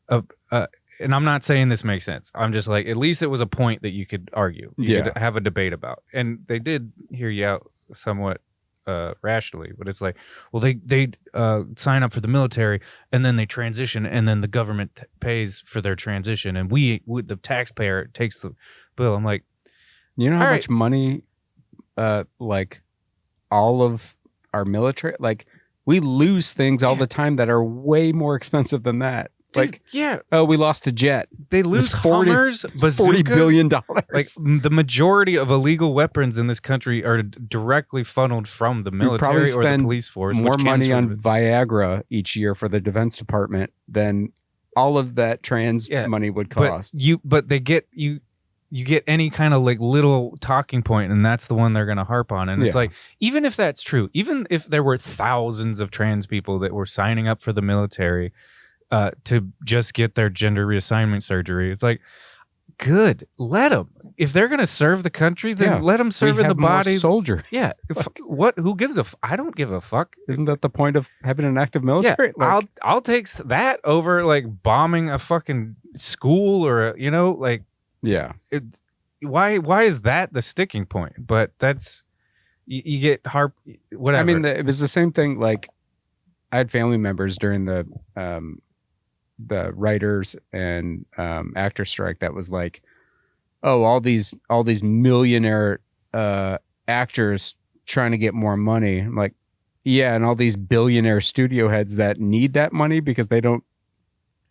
and I'm not saying this makes sense. I'm just like, at least it was a point that you could argue, you could have a debate about, and they did hear you out somewhat rationally, but it's like, well, they sign up for the military and then they transition, and then the government pays for their transition, and we the taxpayer takes the bill. I'm like, you know how much money like all of our military, like we lose things all the time that are way more expensive than that. Dude, like, oh, we lost a jet. They lose Hummers, bazookas, $40 billion. Like the majority of illegal weapons in this country are directly funneled from the military or the police force. More money on Viagra each year for the Defense Department than all of that trans money would cost. But they get you get any kind of like little talking point, and that's the one they're going to harp on. And it's like, even if that's true, even if there were thousands of trans people that were signing up for the military to just get their gender reassignment surgery, it's like, good, let them. If they're going to serve the country, then let them serve in the body. Soldiers. Yeah. Who gives I don't give a fuck. Isn't that the point of having an active military? Yeah, like, I'll take that over like bombing a fucking school or like. Yeah. Why is that the sticking point? But that's you get whatever. I mean, it was the same thing. Like, I had family members during the writers and actor strike that was like, oh, all these millionaire actors trying to get more money. I'm like, yeah, and all these billionaire studio heads that need that money because they don't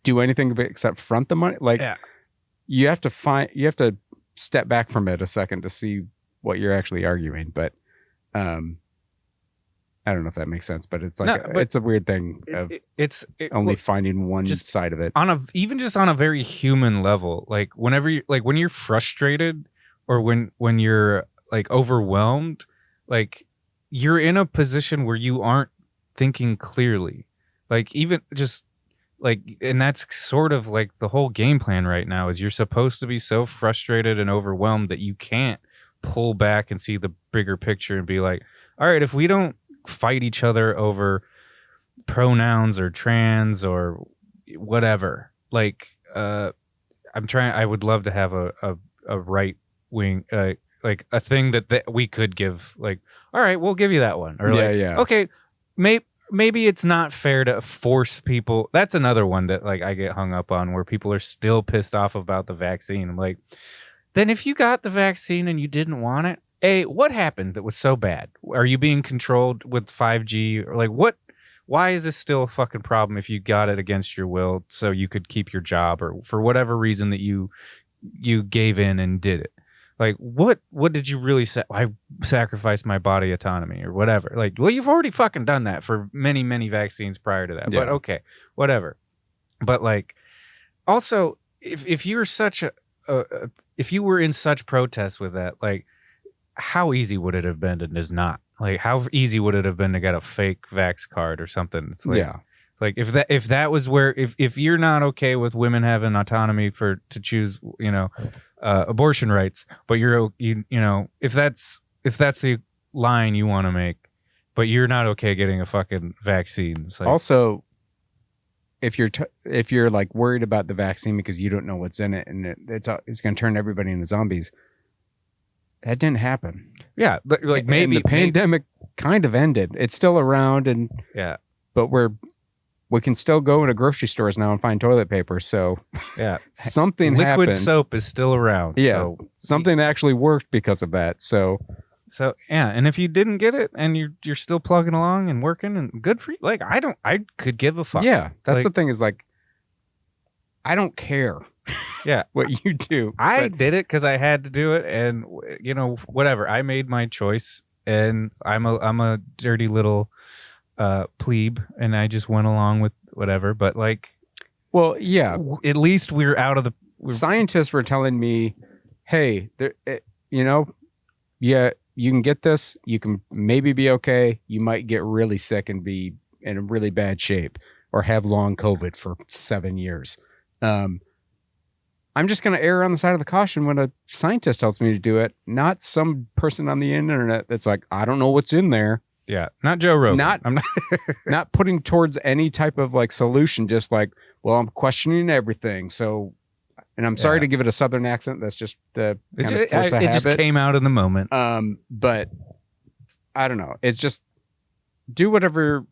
do anything except front the money. Like. Yeah. You have to step back from it a second to see what you're actually arguing. But I don't know if that makes sense, but it's like it's a weird thing of finding one side of it even just on a very human level. Like whenever when you're frustrated or when you're like overwhelmed, like you're in a position where you aren't thinking clearly. Like even just. Like, and that's sort of like the whole game plan right now is you're supposed to be so frustrated and overwhelmed that you can't pull back and see the bigger picture and be like, all right, if we don't fight each other over pronouns or trans or whatever. Like, I would love to have a right wing, like a thing that we could give, like, all right, we'll give you that one. Or okay, maybe it's not fair to force people. That's another one that like I get hung up on, where people are still pissed off about the vaccine. I'm like, then if you got the vaccine and you didn't want it, what happened that was so bad? Are you being controlled with 5G? Or like, what? Why is this still a fucking problem if you got it against your will so you could keep your job, or for whatever reason that you gave in and did it? Like, what did you really say? I sacrificed my body autonomy or whatever. Like, well, you've already fucking done that for many, many vaccines prior to that. Yeah. But okay, whatever. But like, also, if you're such if you were in such protest with that, like, how easy would it have been to just not? Like, how easy would it have been to get a fake vax card or something? It's like, like if that was where, if you're not okay with women having autonomy to choose, abortion rights, but you know, if that's the line you want to make, but you're not okay getting a fucking vaccine. It's like, also, if you're like worried about the vaccine because you don't know what's in it and it's going to turn everybody into zombies. That didn't happen. Yeah, like maybe the pandemic kind of ended. It's still around, and but we can still go into grocery stores now and find toilet paper. So something liquid happened. Soap is still around. Yeah, so something actually worked because of that. So yeah, and if you didn't get it and you're still plugging along and working, and good for you. Like, I could give a fuck. Yeah, that's the thing, is like, I don't care. Yeah, what you do. I did it because I had to do it, and whatever. I made my choice, and I'm a dirty little plebe, and I just went along with whatever. But like, well, yeah, at least we're out of the. Scientists were telling me, hey, you can get this. You can maybe be okay. You might get really sick and be in really bad shape, or have long COVID for 7 years. I'm just going to err on the side of the caution when a scientist tells me to do it, not some person on the internet that's like, I don't know what's in there. Yeah, not Joe Rogan. I'm not not putting towards any type of like solution. Just like, well, I'm questioning everything. So, and I'm sorry to give it a Southern accent. That's just the kind of force I have. It just came out in the moment. But I don't know. It's just do whatever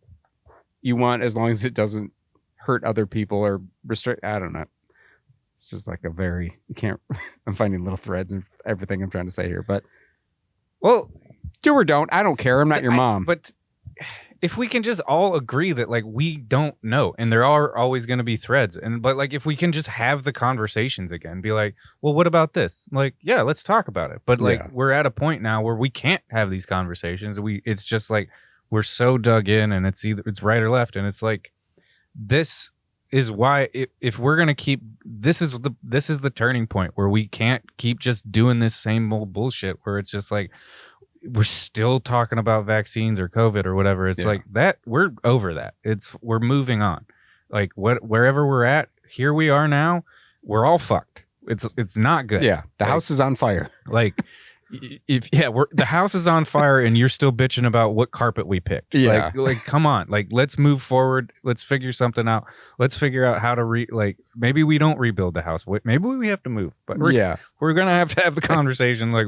you want as long as it doesn't hurt other people or restrict. I don't know. It's just like I'm finding little threads and everything I'm trying to say here, but well, do or don't. I don't care. I'm not your mom. But if we can just all agree that like we don't know, and there are always going to be threads, but like if we can just have the conversations again, be like, well, what about this? Like, yeah, let's talk about it. But like we're at a point now where we can't have these conversations. It's just like we're so dug in, and it's right or left, and it's like this is why if we're gonna keep this is the turning point where we can't keep just doing this same old bullshit where it's just like we're still talking about vaccines or COVID or whatever. It's like that we're over that. We're moving on. Like wherever we're at, here we are now. We're all fucked. It's not good. Yeah, the house is on fire. Like the house is on fire and you're still bitching about what carpet we picked. Yeah, like come on, like let's move forward. Let's figure something out. Let's figure out how to maybe we don't rebuild the house. Maybe we have to move. But we're gonna have to have the conversation. Like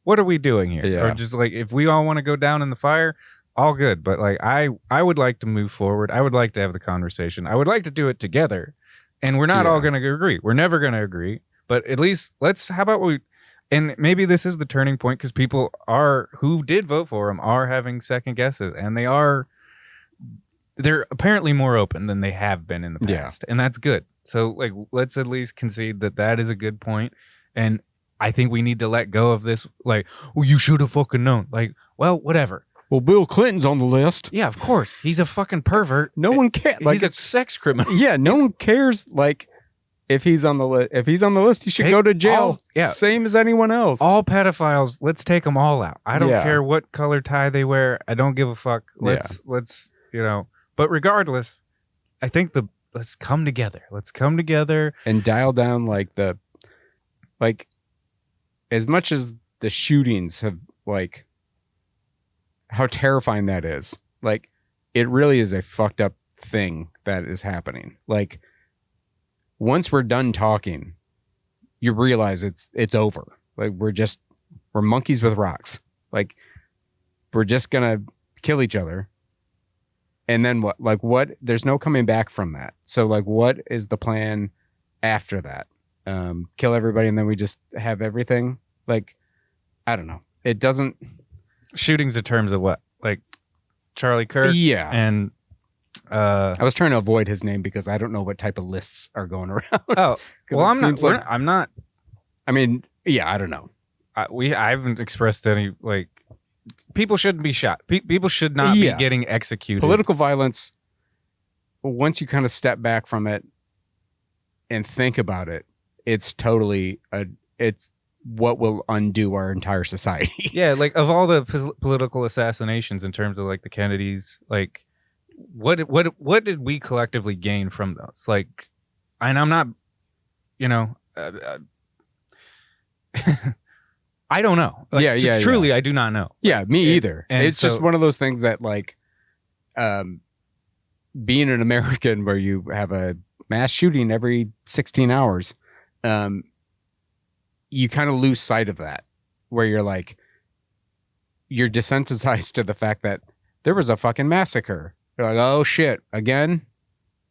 what are we doing here? Yeah. Or just like if we all want to go down in the fire, all good. But like I would like to move forward. I would like to have the conversation. I would like to do it together. And we're not all gonna agree. We're never gonna agree. But at least how about we. And maybe this is the turning point because people who did vote for him are having second guesses, and they're apparently more open than they have been in the past, and that's good. So like, let's at least concede that is a good point, and I think we need to let go of this. Like, well, you should have fucking known. Like, well, whatever. Well, Bill Clinton's on the list. Yeah, of course, he's a fucking pervert. No one cares. Like, he's a sex criminal. Yeah, no one cares. Like. If he's on the list, he should go to jail. Same as anyone else. All pedophiles, let's take them all out. I don't care what color tie they wear. I don't give a fuck. Let's But regardless, I think let's come together. Let's come together and dial down as much as the shootings have how terrifying that is. Like it really is a fucked up thing that is happening. Like, once we're done talking, you realize it's over. Like, we're monkeys with rocks. Like, we're just gonna kill each other. And then what? Like, what? There's no coming back from that. So, like, what is the plan after that? Kill everybody and then we just have everything? Like, I don't know. It doesn't... Shootings in terms of what? Like Charlie Kirk? Yeah. And I was trying to avoid his name because I don't know what type of lists are going around. Oh, well, I'm not. I mean, yeah, I don't know. I haven't expressed any, like, people shouldn't be shot. People should not be getting executed. Political violence, once you kind of step back from it and think about it, it's totally it's what will undo our entire society. Yeah, like, of all the political assassinations in terms of, like, the Kennedys, like, what did we collectively gain from those? Like, and I'm not, you know, I don't know. Like, truly, I do not know. Yeah, me either. And it's just one of those things that, like, being an American where you have a mass shooting every 16 hours, you kind of lose sight of that, where you're like, you're desensitized to the fact that there was a fucking massacre. You're like, oh shit, again?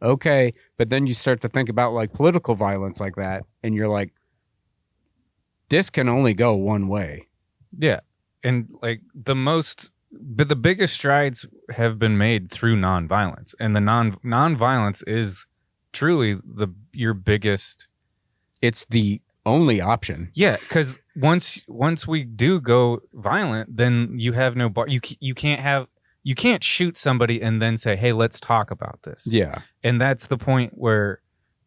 Okay. But then you start to think about, like, political violence like that, and you're like, this can only go one way. Yeah. And, like, but the biggest strides have been made through nonviolence, and the nonviolence is truly your biggest. It's the only option. Yeah, because once we do go violent, then you have no you can't shoot somebody and then say, hey, let's talk about this. Yeah. And that's the point where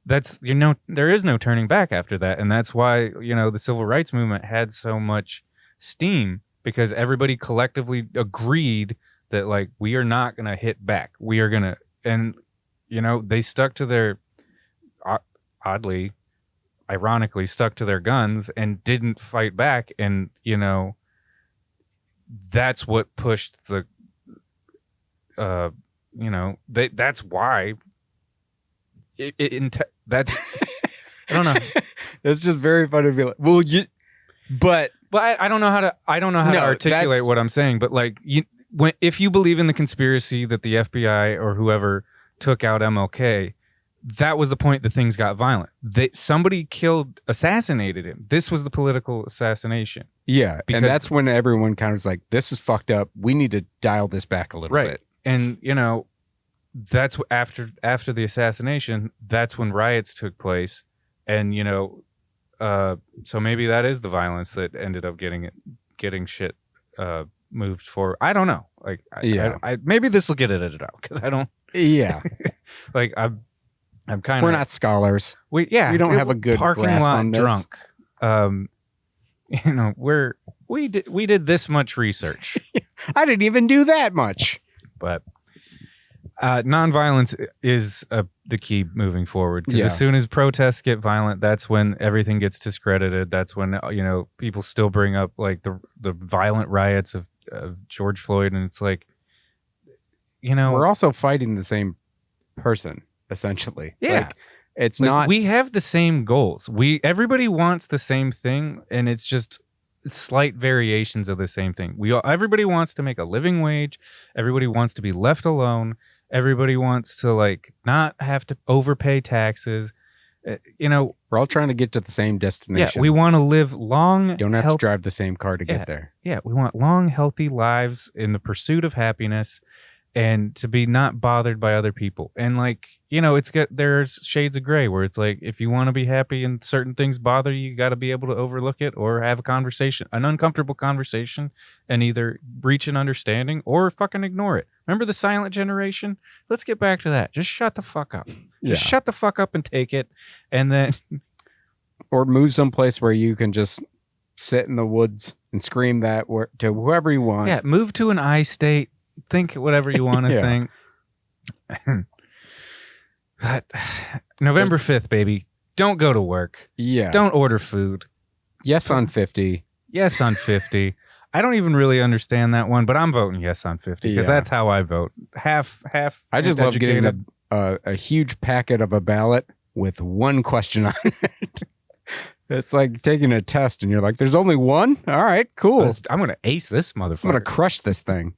there is no turning back after that. And that's why, the civil rights movement had so much steam, because everybody collectively agreed that, like, we are not going to hit back. We are going to, and, they stuck to their, ironically stuck to their guns and didn't fight back. And, that's what pushed the, that's why that's I don't know. It's just very funny to be like, well, but I don't know how to articulate what I'm saying, but, like, if you believe in the conspiracy that the FBI or whoever took out MLK, that was the point that things got violent. Somebody assassinated him. This was the political assassination. Yeah, and that's when everyone kind of was like, this is fucked up. We need to dial this back a little bit. And, that's after the assassination, that's when riots took place. And, so maybe that is the violence that ended up getting shit moved forward. I don't know. Like, I maybe this will get edited out, because I don't. Yeah. Like, I'm kind of. We're not scholars. We don't have a good parking grasp lot on this. Drunk. We did this much research. I didn't even do that much. But nonviolence is the key moving forward, because as soon as protests get violent, that's when everything gets discredited. That's when people still bring up, like, the violent riots of George Floyd, and it's like, we're also fighting the same person, essentially. Yeah, like, it's not. We have the same goals. Everybody wants the same thing, and it's just slight variations of the same thing. Everybody wants to make a living wage. Everybody wants to be left alone. Everybody wants to, like, not have to overpay taxes. We're all trying to get to the same destination. Yeah, we want to live long. Don't have to drive the same car to get there. Yeah, we want long, healthy lives in the pursuit of happiness, and to be not bothered by other people. And, like, there's shades of gray where it's like, if you want to be happy and certain things bother you, you got to be able to overlook it, or have a conversation, an uncomfortable conversation, and either reach an understanding or fucking ignore it. Remember the silent generation? Let's get back to that. Just shut the fuck up. Just shut the fuck up and take it. And then. Or move someplace where you can just sit in the woods and scream that to whoever you want. Yeah, move to an I state. Think whatever you want to think. But November 5th, baby. Don't go to work. Yeah. Don't order food. Yes on 50. Yes on 50. I don't even really understand that one, but I'm voting yes on 50 because that's how I vote. Half. I just love getting a huge packet of a ballot with one question on it. It's like taking a test and you're like, there's only one? All right, cool. I'm going to ace this motherfucker. I'm going to crush this thing.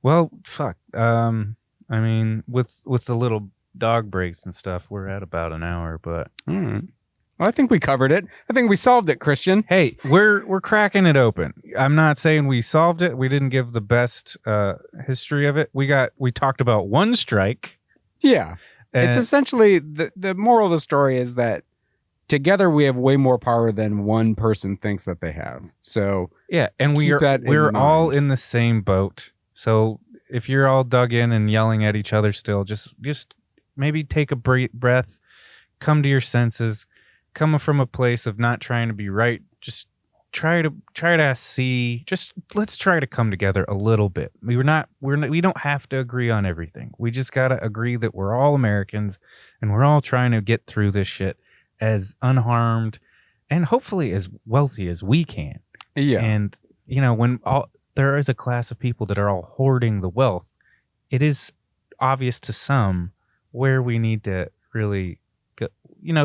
Well, fuck. I mean, with the little dog breaks and stuff, we're at about an hour, but... Well, I think we covered it. I think we solved it, Christian. Hey, we're cracking it open. I'm not saying we solved it. We didn't give the best history of it. We talked about one strike. Yeah. It's essentially the moral of the story is that together we have way more power than one person thinks that they have. So yeah, and we're all in the same boat. So if you're all dug in and yelling at each other still, just maybe take a breath, come to your senses. Coming from a place of not trying to be right, just try to see. Just let's try to come together a little bit. We don't have to agree on everything. We just gotta agree that we're all Americans and we're all trying to get through this shit as unharmed and hopefully as wealthy as we can. Yeah. And when there is a class of people that are all hoarding the wealth, it is obvious to some where we need to really.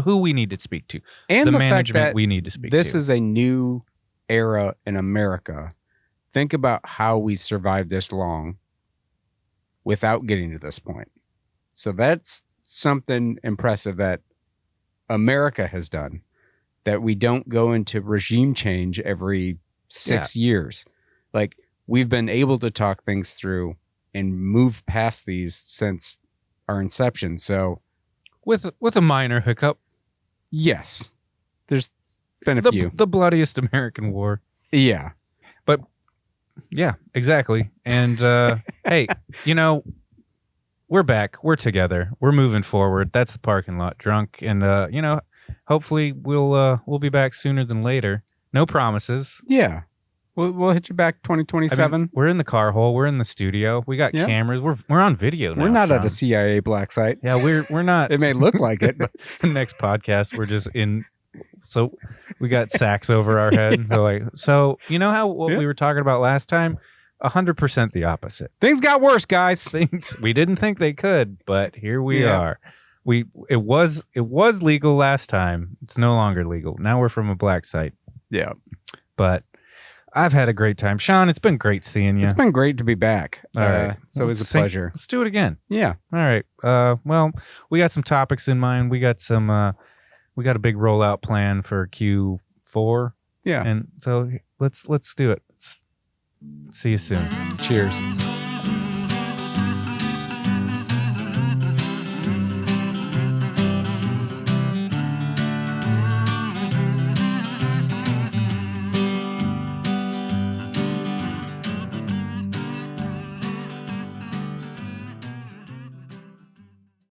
Who we need to speak to. And the management fact that we need to speak to. This is a new era in America. Think about how we survived this long without getting to this point. So that's something impressive that America has done, that we don't go into regime change every 6 years. Like, we've been able to talk things through and move past these since our inception. So with a minor hiccup. Yes. There's been a few. The bloodiest American war. Yeah. But yeah, exactly. And hey, we're back. We're together. We're moving forward. That's the parking lot drunk. And hopefully we'll be back sooner than later. No promises. Yeah. We'll hit you back 2027. I mean, we're in the car hole. We're in the studio. We got cameras. We're on video now. We're not Sean. at a CIA black site. Yeah, we're not. It may look like it, but the next podcast we're just in. So we got sacks over our head. So you know how what we were talking about last time? 100% the opposite. Things got worse, guys. We didn't think they could, but here we are. It was legal last time. It's no longer legal. Now we're from a black site. Yeah, but. I've had a great time. Sean, it's been great seeing you. It's been great to be back. All right. It's always a pleasure. Let's do it again. Yeah. All right. Well, we got some topics in mind. We got we got a big rollout plan for Q4. Yeah. And so let's do it. See you soon. Cheers.